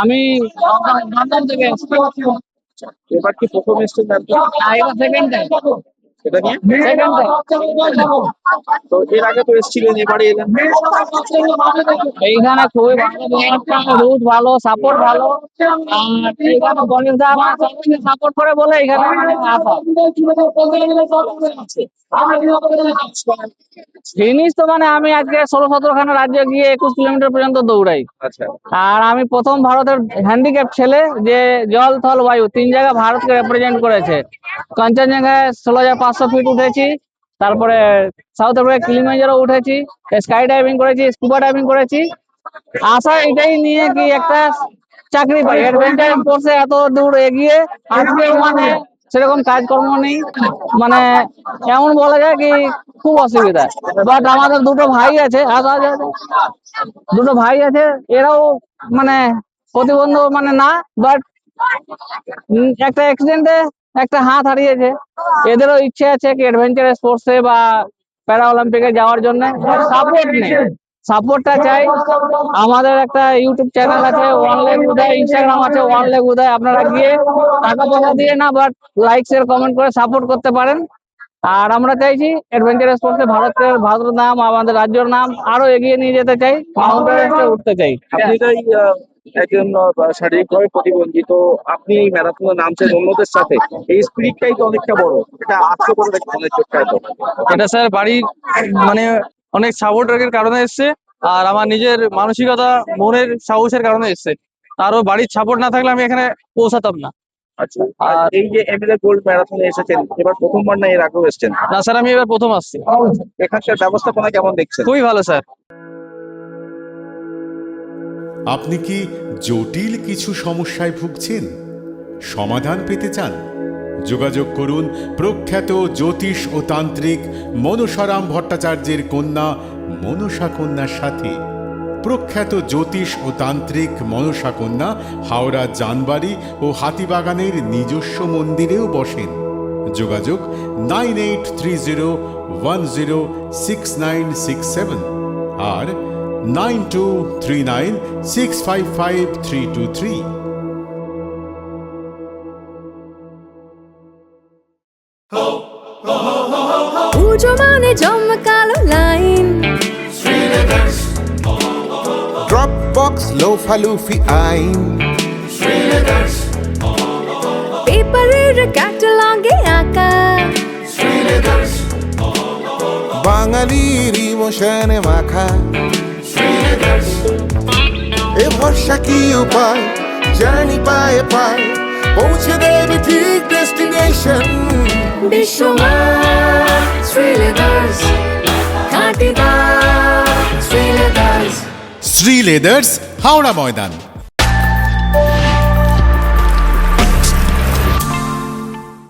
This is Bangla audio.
আমি দমদম থেকে এসেছি। এবার কি প্রথম এসেছেন তারপর? এবার সেকেন্ড টাইম। এটা নিয়ে সেকেন্ড টাইম। তো এর আগে তো এসেছিলেন, এবারে এলেন। এইখানে খুবই ভালো ব্যবস্থা, রুট ভালো, সাপোর্ট ভালো। আর এইখানে গণেশ দা আমার সবাইকে সাপোর্ট করে বলে এখানে আসা। জিনিস তো মানে আমি আজকে 16-17খানা রাজ্যে গিয়ে 21 কিলোমিটার পর্যন্ত দৌড়াই। আচ্ছা, আর আমি প্রথম ভারতের হ্যান্ডিক্যাপ ছেলে যে জল থল বায়ু 3 জায়গায় ভারতকে রিপ্রেজেন্ট করেছে। কাঞ্চনজঙ্ঘায় 16,500 ফিট উঠেছি, তারপরে সাউথ আফ্রিকা কিলিমাঞ্জারো উঠেছি, স্কাই ডাইভিং করেছি, স্কুবা ডাইভিং করেছি। আশা এটাই নিয়ে কি একটা চাকরি পাই, অ্যাডভেঞ্চার স্পোর্টসে এত দূর এগিয়ে আজকে মানে সেরকম কাজকর্ম নেই, মানে এমন বলা যায় কি খুব অসুবিধা। বাট আমাদের দুটো ভাই আছে, দুটো ভাই আছে, এরাও মানে প্রতিবন্ধ মানে না, বাট একটা অ্যাক্সিডেন্টে একটা হাত হারিয়েছে। এদেরও ইচ্ছে আছে কি অ্যাডভেঞ্চার স্পোর্টসে বা প্যারা অলিম্পিকে যাওয়ার জন্য, সাপোর্ট নেই। সাপোর্টটা চাই। আমাদের একটা ইউটিউব চ্যানেল আছে ওয়ান লেগ উদয়, ইনস্টাগ্রাম আছে ওয়ান লেগ উদয়, আপনারা গিয়ে টাকা পয়সা দিয়ে না বাট লাইক শেয়ার কমেন্ট করে সাপোর্ট করতে পারেন। আর আমরা চাইছি অ্যাডভেঞ্চার স্পোর্টসে ভারতের নাম, আমাদের রাজ্যের নাম আরো এগিয়ে নিয়ে যেতে চাই, মাউন্ট এভারেস্টে উঠতে চাই। আপনি তাই একজন শারীরিকভাবে প্রতিবন্ধী, তো আপনি ম্যারাথনে নামছেন অন্যদের সাথে, এই স্পিরিটটাই তো অনেকটা বড়। এটা আজকে করে দেখুন মনের চোখটায় তো। এটা স্যার বাড়ির মানে অনেক সাপোর্টের কারণে এসছে, আর আমার নিজের মানসিকতা মনের সাহসের কারণে এসছে। তারও বাড়ির সাপোর্ট না থাকলে আমি এখানে পৌঁছাতাম না। আচ্ছা, আর এই যে এমএলএ গোল্ড ম্যারাথনে এসেছেন, এবার প্রথমবার না এর আগেও এসেছেন? না স্যার, আমি এবার প্রথম আসছি। এখানকার ব্যবস্থাপনা কেমন দেখছেন? খুবই ভালো স্যার। আপনি কি জটিল কিছু সমস্যায় ভুগছেন, সমাধান পেতে চান? যোগাযোগ করুন প্রখ্যাত জ্যোতিষ ও তান্ত্রিক মনসারাম ভট্টাচার্যের কন্যা মনসা কন্যার সাথে। প্রখ্যাত জ্যোতিষ ও তান্ত্রিক মনসা কন্যা হাওড়া জানবাড়ি ও হাতিবাগানের নিজস্ব মন্দিরেও বসেন। যোগাযোগ 9830106967 আর 9239655323। পুজো মানে জমকালো লাইন, ড্রপ বক্স লোফালুফি আইন, পেপারের ক্যাটালগে আঁকা, বাঙালির ইমোশনে মাখা। এ ভরসা কি উপায়, জার্নি পায়ে পায় পৌঁছে দেবে ঠিক ডেস্টিনেশন। বিশ্বমান শ্রীলেদার্স, খাঁটি দাম শ্রীলেদার্স। শ্রী লেদার্স, হাওড়া ময়দান।